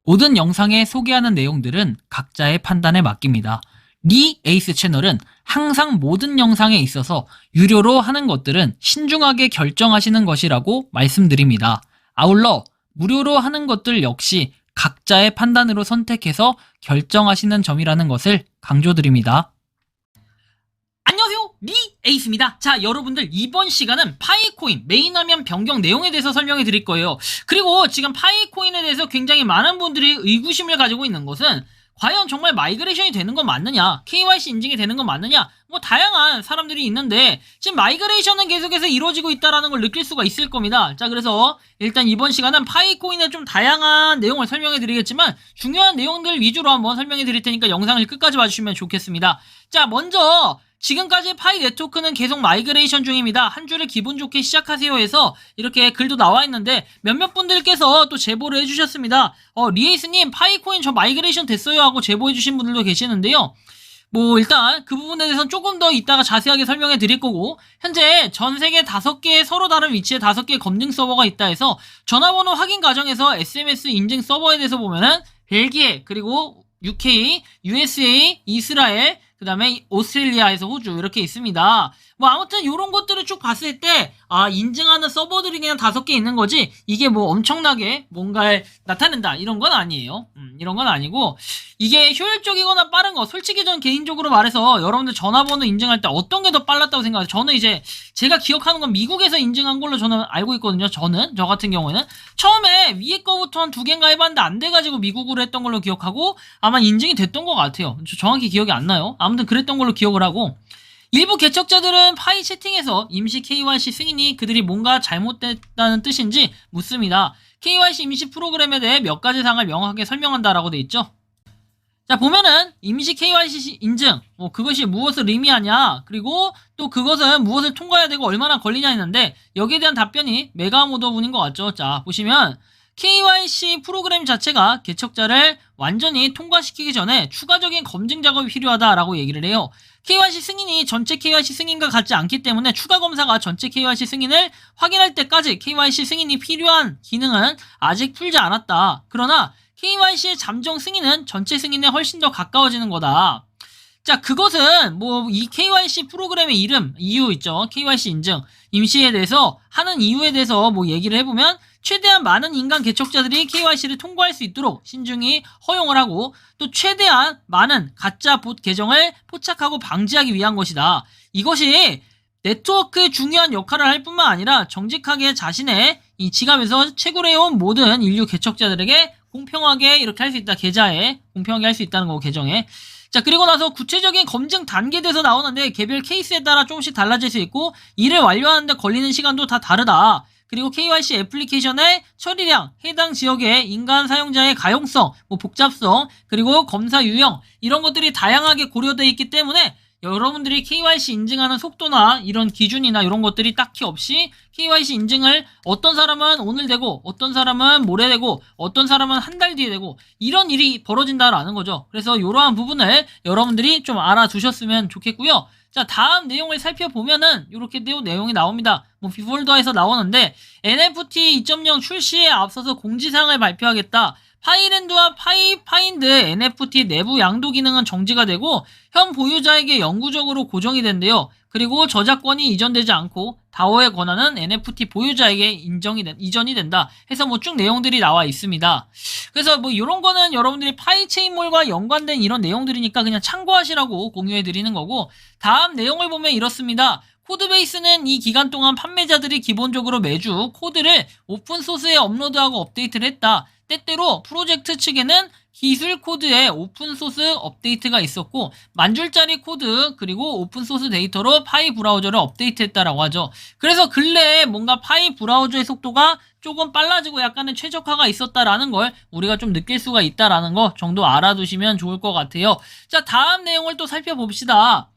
모든 영상에 소개하는 내용들은 각자의 판단에 맡깁니다. 리 에이스 채널은 항상 모든 영상에 있어서 유료로 하는 것들은 신중하게 결정하시는 것이라고 말씀드립니다. 아울러 무료로 하는 것들 역시 각자의 판단으로 선택해서 결정하시는 점이라는 것을 강조드립니다. 안녕하세요, 리 에이스입니다. 자, 여러분들 이번 시간은 파이코인 메인 화면 변경 내용에 대해서 설명해 드릴 거예요. 그리고 지금 파이코인에 대해서 굉장히 많은 분들이 의구심을 가지고 있는 것은 과연 정말 마이그레이션이 되는 건 맞느냐, KYC 인증이 되는 건 맞느냐, 뭐 다양한 사람들이 있는데 지금 마이그레이션은 계속해서 이루어지고 있다는 걸 느낄 수가 있을 겁니다. 자, 그래서 일단 이번 시간은 파이코인의 좀 다양한 내용을 설명해 드리겠지만 중요한 내용들 위주로 한번 설명해 드릴 테니까 영상을 끝까지 봐주시면 좋겠습니다. 자, 먼저 지금까지 파이 네트워크는 계속 마이그레이션 중입니다. 한 주를 기분 좋게 시작하세요 해서 이렇게 글도 나와 있는데 몇몇 분들께서 또 제보를 해주셨습니다. 리에이스님 파이코인 저 마이그레이션 됐어요 하고 제보해주신 분들도 계시는데요. 뭐 일단 그 부분에 대해서는 조금 더 이따가 자세하게 설명해 드릴 거고, 현재 전 세계 5개의 서로 다른 위치에 5개의 검증 서버가 있다 해서 전화번호 확인 과정에서 SMS 인증 서버에 대해서 보면은 벨기에, 그리고 UK, USA, 이스라엘, 그 다음에 오스트레일리아에서 호주 이렇게 있습니다. 뭐 아무튼 요런 것들을 쭉 봤을 때 인증하는 서버들이 그냥 5개 있는 거지 이게 뭐 엄청나게 뭔가를 나타낸다 이런 건 아니에요. 이런 건 아니고 이게 효율적이거나 빠른 거, 솔직히 전 개인적으로 말해서 여러분들 전화번호 인증할 때 어떤 게 더 빨랐다고 생각해요? 저는 이제 제가 기억하는 건 미국에서 인증한 걸로 저는 알고 있거든요. 저 같은 경우에는 처음에 위에 거부터 한 2개인가 해봤는데 안 돼가지고 미국으로 했던 걸로 기억하고 아마 인증이 됐던 것 같아요. 정확히 기억이 안 나요. 아무튼 그랬던 걸로 기억을 하고, 일부 개척자들은 파이 채팅에서 임시 KYC 승인이 그들이 뭔가 잘못됐다는 뜻인지 묻습니다. KYC 임시 프로그램에 대해 몇 가지 사항을 명확하게 설명한다라고 돼 있죠. 자, 보면은 임시 KYC 인증, 그것이 무엇을 의미하냐, 그리고 또 그것은 무엇을 통과해야 되고 얼마나 걸리냐 했는데 여기에 대한 답변이 메가모더분인 것 같죠. 자, 보시면 KYC 프로그램 자체가 개척자를 완전히 통과시키기 전에 추가적인 검증 작업이 필요하다라고 얘기를 해요. KYC 승인이 전체 KYC 승인과 같지 않기 때문에 추가 검사가 전체 KYC 승인을 확인할 때까지 KYC 승인이 필요한 기능은 아직 풀지 않았다. 그러나 KYC의 잠정 승인은 전체 승인에 훨씬 더 가까워지는 거다. 자, 그것은 뭐 이 KYC 프로그램의 이름, 이유 있죠. KYC 인증, 임시에 대해서 하는 이유에 대해서 뭐 얘기를 해보면 최대한 많은 인간 개척자들이 KYC를 통과할 수 있도록 신중히 허용을 하고 또 최대한 많은 가짜 봇 계정을 포착하고 방지하기 위한 것이다. 이것이 네트워크의 중요한 역할을 할 뿐만 아니라 정직하게 자신의 이 지갑에서 채굴 해온 모든 인류 개척자들에게 공평하게 이렇게 할 수 있다. 계좌에 공평하게 할 수 있다는 거고, 계정에. 자, 그리고 나서 구체적인 검증 단계에서 나오는데 개별 케이스에 따라 조금씩 달라질 수 있고 일을 완료하는데 걸리는 시간도 다 다르다. 그리고 KYC 애플리케이션의 처리량, 해당 지역의 인간 사용자의 가용성, 뭐 복잡성, 그리고 검사 유형 이런 것들이 다양하게 고려되어 있기 때문에 여러분들이 KYC 인증하는 속도나 이런 기준이나 이런 것들이 딱히 없이 KYC 인증을 어떤 사람은 오늘 되고 어떤 사람은 모레 되고 어떤 사람은 한 달 뒤에 되고 이런 일이 벌어진다라는 거죠. 그래서 이러한 부분을 여러분들이 좀 알아두셨으면 좋겠고요. 자, 다음 내용을 살펴보면은 이렇게 내용이 나옵니다. 뭐 비폴더에서 나오는데 NFT 2.0 출시에 앞서서 공지사항을 발표하겠다. 파이랜드와 파이파인드 NFT 내부 양도 기능은 정지가 되고 현 보유자에게 영구적으로 고정이 된대요. 그리고 저작권이 이전되지 않고 다오의 권한은 NFT 보유자에게 이전이 된다 해서 뭐 쭉 내용들이 나와 있습니다. 그래서 뭐 이런 거는 여러분들이 파이체인몰과 연관된 이런 내용들이니까 그냥 참고하시라고 공유해 드리는 거고, 다음 내용을 보면 이렇습니다. 코드베이스는 이 기간 동안 판매자들이 기본적으로 매주 코드를 오픈소스에 업로드하고 업데이트를 했다. 때때로 프로젝트 측에는 기술 코드에 오픈소스 업데이트가 있었고 만줄짜리 코드 그리고 오픈소스 데이터로 파이 브라우저를 업데이트했다라고 하죠. 그래서 근래에 뭔가 파이 브라우저의 속도가 조금 빨라지고 약간의 최적화가 있었다라는 걸 우리가 좀 느낄 수가 있다라는 거 정도 알아두시면 좋을 것 같아요. 자, 다음 내용을 또 살펴봅시다.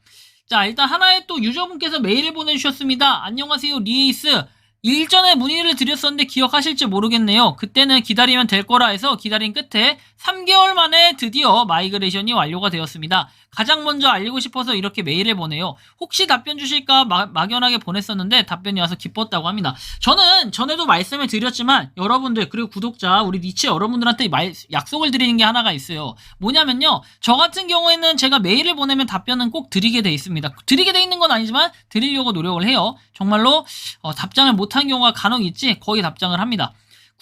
자, 일단 하나의 또 유저분께서 메일을 보내주셨습니다. 안녕하세요, 리에이스. 일전에 문의를 드렸었는데 기억하실지 모르겠네요. 그때는 기다리면 될 거라 해서 기다린 끝에 3개월 만에 드디어 마이그레이션이 완료가 되었습니다. 가장 먼저 알리고 싶어서 이렇게 메일을 보내요. 혹시 답변 주실까 막연하게 보냈었는데 답변이 와서 기뻤다고 합니다. 저는 전에도 말씀을 드렸지만 여러분들 그리고 구독자 우리 니치 여러분들한테 약속을 드리는 게 하나가 있어요. 뭐냐면요. 저 같은 경우에는 제가 메일을 보내면 답변은 꼭 드리게 돼 있습니다. 드리게 돼 있는 건 아니지만 드리려고 노력을 해요. 정말로 답장을 못한 경우가 간혹 있지 거의 답장을 합니다.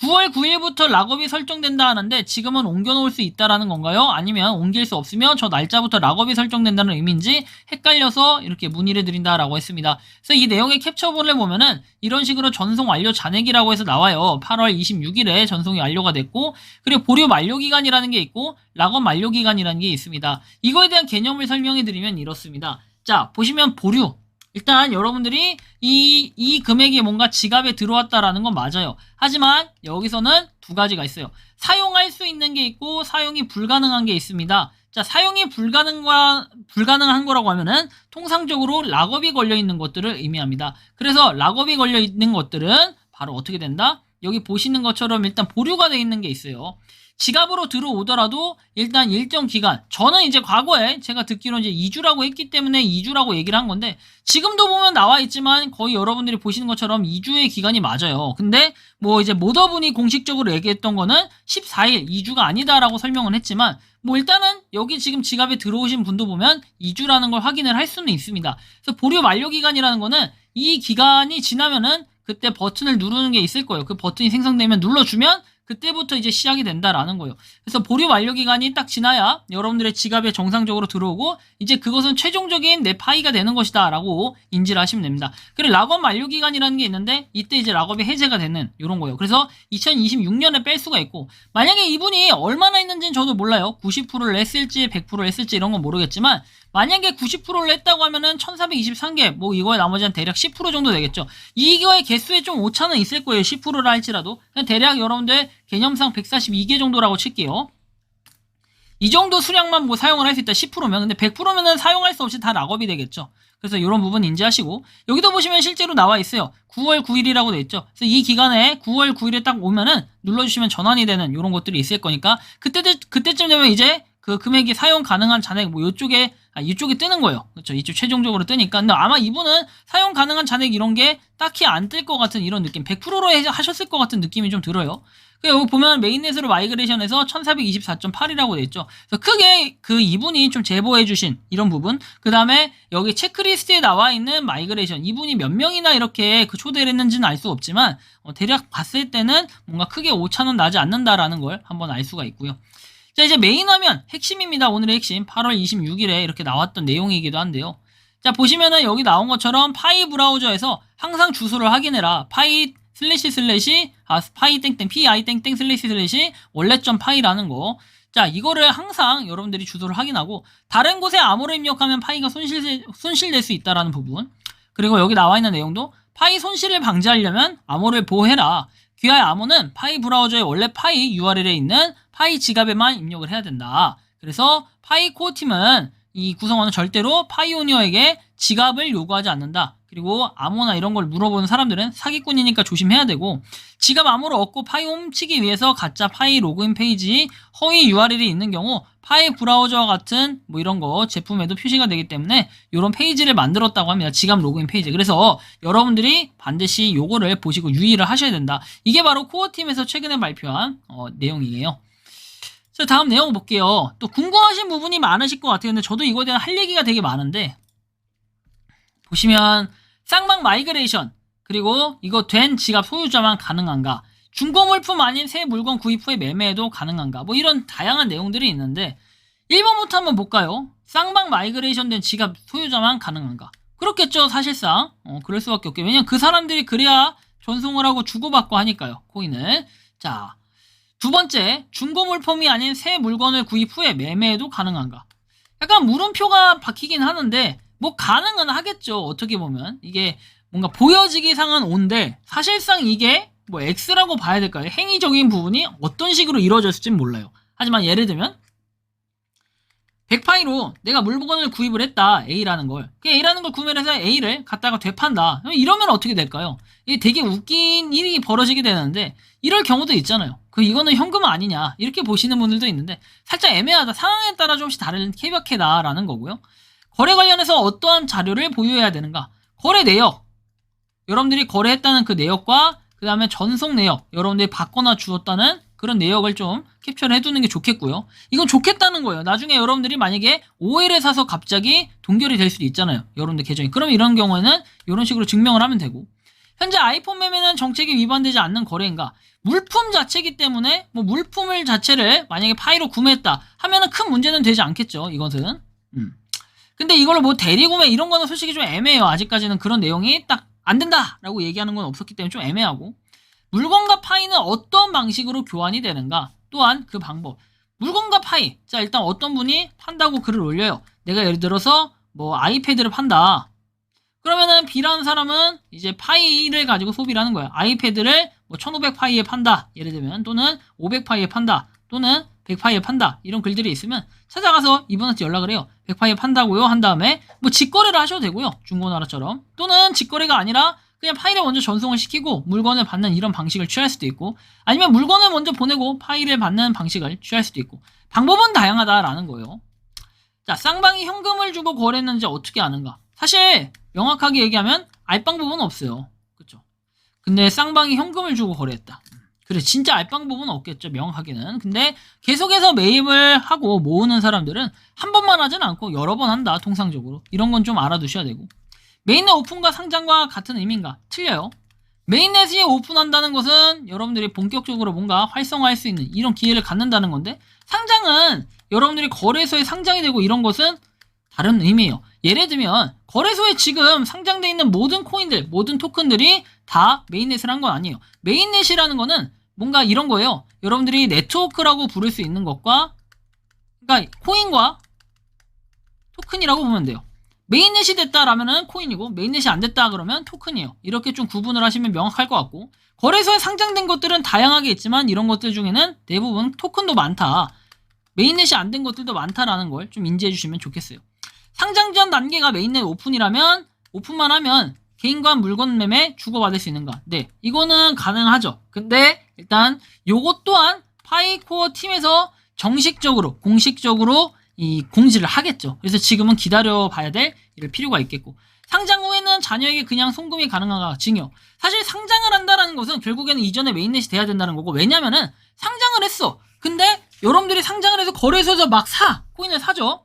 9월 9일부터 락업이 설정된다 하는데 지금은 옮겨놓을 수 있다라는 건가요? 아니면 옮길 수 없으면 저 날짜부터 락업이 설정된다는 의미인지 헷갈려서 이렇게 문의를 드린다라고 했습니다. 그래서 이 내용의 캡처본을 보면은 이런 식으로 전송 완료 잔액이라고 해서 나와요. 8월 26일에 전송이 완료가 됐고 그리고 보류 만료 기간이라는 게 있고 락업 만료 기간이라는 게 있습니다. 이거에 대한 개념을 설명해 드리면 이렇습니다. 자, 보시면 보류. 일단 여러분들이 이 금액이 뭔가 지갑에 들어왔다라는 건 맞아요. 하지만 여기서는 두 가지가 있어요. 사용할 수 있는 게 있고 사용이 불가능한 게 있습니다. 자, 사용이 불가능한 거라고 하면은 통상적으로 락업이 걸려 있는 것들을 의미합니다. 그래서 락업이 걸려 있는 것들은 바로 어떻게 된다? 여기 보시는 것처럼 일단 보류가 되어 있는 게 있어요. 지갑으로 들어오더라도 일단 일정 기간, 저는 이제 과거에 제가 듣기로 이제 2주라고 했기 때문에 2주라고 얘기를 한 건데 지금도 보면 나와 있지만 거의 여러분들이 보시는 것처럼 2주의 기간이 맞아요. 근데 뭐 이제 모더분이 공식적으로 얘기했던 거는 14일, 2주가 아니다라고 설명을 했지만 뭐 일단은 여기 지금 지갑에 들어오신 분도 보면 2주라는 걸 확인을 할 수는 있습니다. 그래서 보류 만료 기간이라는 거는 이 기간이 지나면은 그때 버튼을 누르는 게 있을 거예요. 그 버튼이 생성되면 눌러주면 그때부터 이제 시작이 된다라는 거예요. 그래서 보류 완료 기간이 딱 지나야 여러분들의 지갑에 정상적으로 들어오고 이제 그것은 최종적인 내 파이가 되는 것이다 라고 인지를 하시면 됩니다. 그리고 락업 만료 기간이라는 게 있는데 이때 이제 락업이 해제가 되는 이런 거예요. 그래서 2026년에 뺄 수가 있고 만약에 이분이 얼마나 했는지는 저도 몰라요. 90%를 했을지 100%를 했을지 이런 건 모르겠지만 만약에 90%를 했다고 하면은 1423개, 뭐 이거에 나머지 한 대략 10% 정도 되겠죠. 이거의 개수에 좀 오차는 있을 거예요. 10%라 할지라도. 그냥 대략 여러분들 개념상 142개 정도라고 칠게요. 이 정도 수량만 뭐 사용을 할 수 있다 10%면 근데 100%면은 사용할 수 없이 다 락업이 되겠죠. 그래서 이런 부분 인지하시고 여기도 보시면 실제로 나와 있어요. 9월 9일이라고 돼 있죠. 그래서 이 기간에 9월 9일에 딱 오면은 눌러주시면 전환이 되는 이런 것들이 있을 거니까 그때쯤 되면 이제 그 금액이 사용 가능한 잔액 뭐 이쪽에 뜨는 거예요. 그렇죠. 이쪽 최종적으로 뜨니까. 근데 아마 이분은 사용 가능한 잔액 이런 게 딱히 안 뜰 것 같은 이런 느낌. 100%로 하셨을 것 같은 느낌이 좀 들어요. 여기 보면 메인넷으로 마이그레이션에서 1424.8이라고 돼 있죠. 그래서 크게 그 이분이 좀 제보해 주신 이런 부분. 그 다음에 여기 체크리스트에 나와 있는 마이그레이션. 이분이 몇 명이나 이렇게 그 초대를 했는지는 알 수 없지만 대략 봤을 때는 뭔가 크게 오차는 나지 않는다라는 걸 한번 알 수가 있고요. 자, 이제 메인 화면 핵심입니다. 오늘의 핵심 8월 26일에 이렇게 나왔던 내용이기도 한데요. 자, 보시면은 여기 나온 것처럼 파이 브라우저에서 항상 주소를 확인해라. 파이 파이 땡땡 pi 땡땡 슬래시 원래.점 파이라는 거. 자, 이거를 항상 여러분들이 주소를 확인하고 다른 곳에 암호를 입력하면 파이가 손실될 수 있다라는 부분. 그리고 여기 나와 있는 내용도 파이 손실을 방지하려면 암호를 보호해라. 귀하의 암호는 파이 브라우저의 원래 파이 URL에 있는 파이 지갑에만 입력을 해야 된다. 그래서 파이 코어 팀은 이 구성원은 절대로 파이오니어에게 지갑을 요구하지 않는다. 그리고 암호나 이런 걸 물어보는 사람들은 사기꾼이니까 조심해야 되고 지갑 암호를 얻고 파이 훔치기 위해서 가짜 파이 로그인 페이지 허위 URL이 있는 경우 파이 브라우저와 같은 뭐 이런 거 제품에도 표시가 되기 때문에 이런 페이지를 만들었다고 합니다. 지갑 로그인 페이지. 그래서 여러분들이 반드시 요거를 보시고 유의를 하셔야 된다. 이게 바로 코어팀에서 최근에 발표한 내용이에요. 자, 다음 내용 볼게요. 또 궁금하신 부분이 많으실 것 같아요. 근데 저도 이거에 대한 할 얘기가 되게 많은데 보시면 쌍방 마이그레이션 그리고 이거 된 지갑 소유자만 가능한가, 중고 물품 아닌 새 물건 구입 후에 매매해도 가능한가, 뭐 이런 다양한 내용들이 있는데 1번부터 한번 볼까요? 쌍방 마이그레이션 된 지갑 소유자만 가능한가? 그렇겠죠. 사실상 그럴 수밖에 없겠죠. 왜냐면 그 사람들이 그래야 전송을 하고 주고받고 하니까요. 코인을. 자, 두 번째, 중고 물품이 아닌 새 물건을 구입 후에 매매해도 가능한가? 약간 물음표가 박히긴 하는데 뭐 가능은 하겠죠. 어떻게 보면 이게 뭔가 보여지기 상은 O인데 사실상 이게 뭐 X라고 봐야 될까요? 행위적인 부분이 어떤 식으로 이루어졌을지는 몰라요. 하지만 예를 들면 100파이로 내가 물건을 구입을 했다. A라는 걸. 그 A라는 걸 구매를 해서 A를 갖다가 되판다. 이러면 어떻게 될까요? 이게 되게 웃긴 일이 벌어지게 되는데 이럴 경우도 있잖아요. 이거는 현금 아니냐 이렇게 보시는 분들도 있는데 살짝 애매하다. 상황에 따라 조금씩 다른 케바케다라는 거고요. 거래 관련해서 어떠한 자료를 보유해야 되는가? 거래 내역. 여러분들이 거래했다는 그 내역과 그 다음에 전송 내역. 여러분들이 받거나 주었다는 그런 내역을 좀 캡처를 해두는 게 좋겠고요. 이건 좋겠다는 거예요. 나중에 여러분들이 만약에 OL에 사서 갑자기 동결이 될 수도 있잖아요. 여러분들 계정이. 그럼 이런 경우에는 이런 식으로 증명을 하면 되고. 현재 아이폰 매매는 정책이 위반되지 않는 거래인가? 물품 자체이기 때문에 뭐 물품을 자체를 만약에 파이로 구매했다 하면은 큰 문제는 되지 않겠죠. 이것은. 근데 이걸로 뭐 대리구매 이런 거는 솔직히 좀 애매해요. 아직까지는 그런 내용이 딱 안 된다라고 얘기하는 건 없었기 때문에 좀 애매하고. 물건과 파이는 어떤 방식으로 교환이 되는가? 또한 그 방법. 물건과 파이. 자, 일단 어떤 분이 판다고 글을 올려요. 내가 예를 들어서 뭐 아이패드를 판다. 그러면은 B라는 사람은 이제 파이를 가지고 소비를 하는 거야. 아이패드를 뭐 1500파이에 판다. 예를 들면 또는 500파이에 판다. 또는 100파이에 판다. 이런 글들이 있으면 찾아가서 이분한테 연락을 해요. 100파이에 판다고요. 한 다음에 뭐 직거래를 하셔도 되고요. 중고나라처럼. 또는 직거래가 아니라 그냥 파일을 먼저 전송을 시키고 물건을 받는 이런 방식을 취할 수도 있고 아니면 물건을 먼저 보내고 파일을 받는 방식을 취할 수도 있고 방법은 다양하다라는 거예요. 자, 쌍방이 현금을 주고 거래했는지 어떻게 아는가? 사실 명확하게 얘기하면 알 방법은 없어요. 그쵸? 근데 쌍방이 현금을 주고 거래했다. 그래, 진짜 알 방법은 없겠죠. 명확하게는. 근데 계속해서 매입을 하고 모으는 사람들은 한 번만 하진 않고 여러 번 한다. 통상적으로. 이런 건 좀 알아두셔야 되고. 메인넷 오픈과 상장과 같은 의미인가? 틀려요. 메인넷이 오픈한다는 것은 여러분들이 본격적으로 뭔가 활성화할 수 있는 이런 기회를 갖는다는 건데 상장은 여러분들이 거래소에 상장이 되고 이런 것은 다른 의미예요. 예를 들면 거래소에 지금 상장되어 있는 모든 코인들, 모든 토큰들이 다 메인넷을 한 건 아니에요. 메인넷이라는 거는 뭔가 이런 거예요. 여러분들이 네트워크라고 부를 수 있는 것과 그러니까 코인과 토큰이라고 보면 돼요. 메인넷이 됐다라면은 코인이고 메인넷이 안 됐다 그러면 토큰이에요. 이렇게 좀 구분을 하시면 명확할 것 같고 거래소에 상장된 것들은 다양하게 있지만 이런 것들 중에는 대부분 토큰도 많다. 메인넷이 안 된 것들도 많다라는 걸 좀 인지해 주시면 좋겠어요. 상장 전 단계가 메인넷 오픈이라면 오픈만 하면 개인과 물건 매매 주고받을 수 있는가? 네, 이거는 가능하죠. 근데 일단 요것 또한 파이코어 팀에서 정식적으로 공식적으로 이 공지를 하겠죠. 그래서 지금은 기다려봐야 될 이럴 필요가 있겠고 상장 후에는 자녀에게 그냥 송금이 가능한가? 징역. 사실 상장을 한다는 것은 결국에는 이전에 메인넷이 돼야 된다는 거고 왜냐면은 상장을 했어. 근데 여러분들이 상장을 해서 거래소에서 막 코인을 사죠.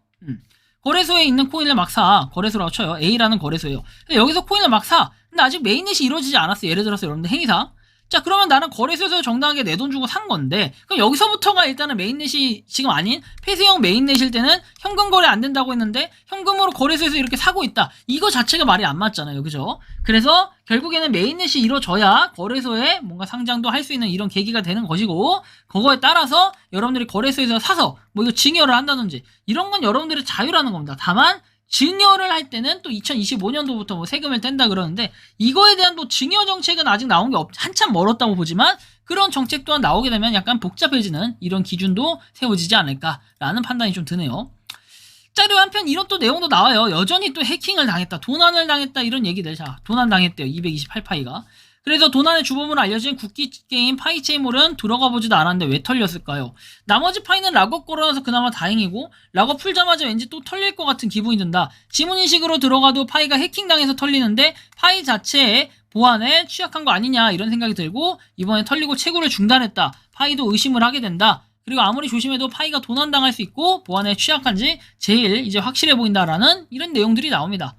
거래소에 있는 코인을 막 사. 거래소라고 쳐요. A라는 거래소예요. 여기서 코인을 막 사. 근데 아직 메인넷이 이루어지지 않았어요. 예를 들어서 여러분들 행위상. 자, 그러면 나는 거래소에서 정당하게 내 돈 주고 산 건데 그럼 여기서부터가 일단은 메인넷이 지금 아닌 폐쇄형 메인넷일 때는 현금 거래 안 된다고 했는데 현금으로 거래소에서 이렇게 사고 있다. 이거 자체가 말이 안 맞잖아요. 그죠? 그래서 결국에는 메인넷이 이루어져야 거래소에 뭔가 상장도 할 수 있는 이런 계기가 되는 것이고 그거에 따라서 여러분들이 거래소에서 사서 뭐 이거 증여를 한다든지 이런 건 여러분들의 자유라는 겁니다. 다만 증여를 할 때는 또 2025년도부터 뭐 세금을 뗀다 그러는데 이거에 대한 또 증여 정책은 아직 나온 게 한참 멀었다고 보지만 그런 정책 또한 나오게 되면 약간 복잡해지는 이런 기준도 세워지지 않을까라는 판단이 좀 드네요. 자, 그리고 한편 이런 또 내용도 나와요. 여전히 또 해킹을 당했다, 도난을 당했다 이런 얘기들. 자, 도난 당했대요. 228파이가. 그래서 도난의 주범으로 알려진 국기 게임 파이체인몰은 들어가 보지도 않았는데 왜 털렸을까요? 나머지 파이는 락업 걸어놔서 그나마 다행이고 락업 풀자마자 왠지 또 털릴 것 같은 기분이 든다. 지문인식으로 들어가도 파이가 해킹당해서 털리는데 파이 자체의 보안에 취약한 거 아니냐 이런 생각이 들고 이번에 털리고 채굴을 중단했다. 파이도 의심을 하게 된다. 그리고 아무리 조심해도 파이가 도난당할 수 있고 보안에 취약한지 제일 이제 확실해 보인다라는 이런 내용들이 나옵니다.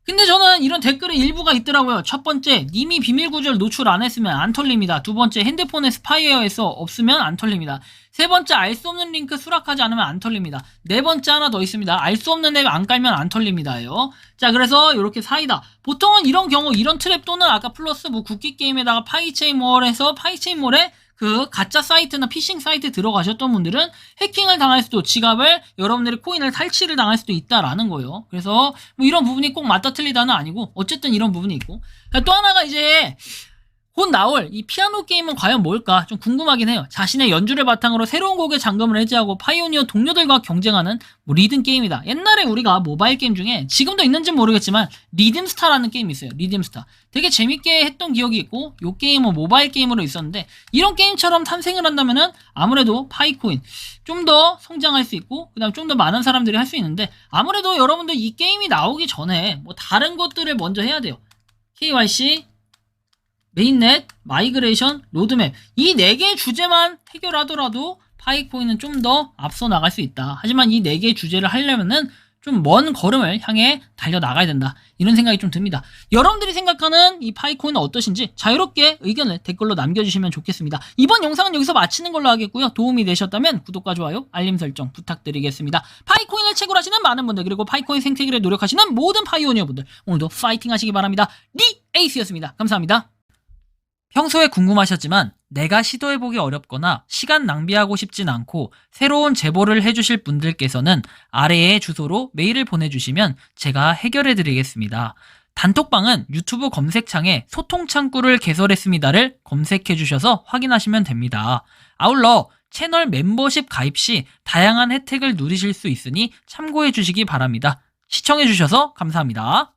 근데 저는 이런 댓글에 일부가 있더라고요. 첫 번째, 님이 비밀 구조를 노출 안 했으면 안 털립니다. 두 번째, 핸드폰에 스파이웨어에서 없으면 안 털립니다. 세 번째, 알 수 없는 링크 수락하지 않으면 안 털립니다. 네 번째 하나 더 있습니다. 알 수 없는 앱 안 깔면 안 털립니다요. 자, 그래서 이렇게 사이다. 보통은 이런 경우, 이런 트랩 또는 아까 플러스 뭐 국기 게임에다가 파이체인몰에서 파이체인몰에 그 가짜 사이트나 피싱 사이트에 들어가셨던 분들은 해킹을 당할 수도 지갑을 여러분들이 코인을 탈취를 당할 수도 있다라는 거예요. 그래서 뭐 이런 부분이 꼭 맞다 틀리다는 아니고 어쨌든 이런 부분이 있고 또 하나가 이제 곧 나올 이 피아노 게임은 과연 뭘까 좀 궁금하긴 해요. 자신의 연주를 바탕으로 새로운 곡의 잠금을 해제하고 파이오니어 동료들과 경쟁하는 뭐 리듬 게임이다. 옛날에 우리가 모바일 게임 중에 지금도 있는지는 모르겠지만 리듬스타라는 게임이 있어요. 리듬스타. 되게 재밌게 했던 기억이 있고 이 게임은 모바일 게임으로 있었는데 이런 게임처럼 탄생을 한다면은 아무래도 파이코인 좀 더 성장할 수 있고 그다음 좀 더 많은 사람들이 할 수 있는데 아무래도 여러분들 이 게임이 나오기 전에 뭐 다른 것들을 먼저 해야 돼요. KYC 메인넷, 마이그레이션, 로드맵 이 4개의 주제만 해결하더라도 파이코인은 좀 더 앞서 나갈 수 있다. 하지만 이 4개의 주제를 하려면은 좀 먼 걸음을 향해 달려나가야 된다. 이런 생각이 좀 듭니다. 여러분들이 생각하는 이 파이코인은 어떠신지 자유롭게 의견을 댓글로 남겨주시면 좋겠습니다. 이번 영상은 여기서 마치는 걸로 하겠고요. 도움이 되셨다면 구독과 좋아요, 알림 설정 부탁드리겠습니다. 파이코인을 채굴하시는 많은 분들 그리고 파이코인 생태계를 노력하시는 모든 파이오니어 분들 오늘도 파이팅 하시기 바랍니다. 리에이스였습니다. 감사합니다. 평소에 궁금하셨지만 내가 시도해보기 어렵거나 시간 낭비하고 싶진 않고 새로운 제보를 해주실 분들께서는 아래의 주소로 메일을 보내주시면 제가 해결해드리겠습니다. 단톡방은 유튜브 검색창에 소통창구를 개설했습니다를 검색해주셔서 확인하시면 됩니다. 아울러 채널 멤버십 가입 시 다양한 혜택을 누리실 수 있으니 참고해주시기 바랍니다. 시청해주셔서 감사합니다.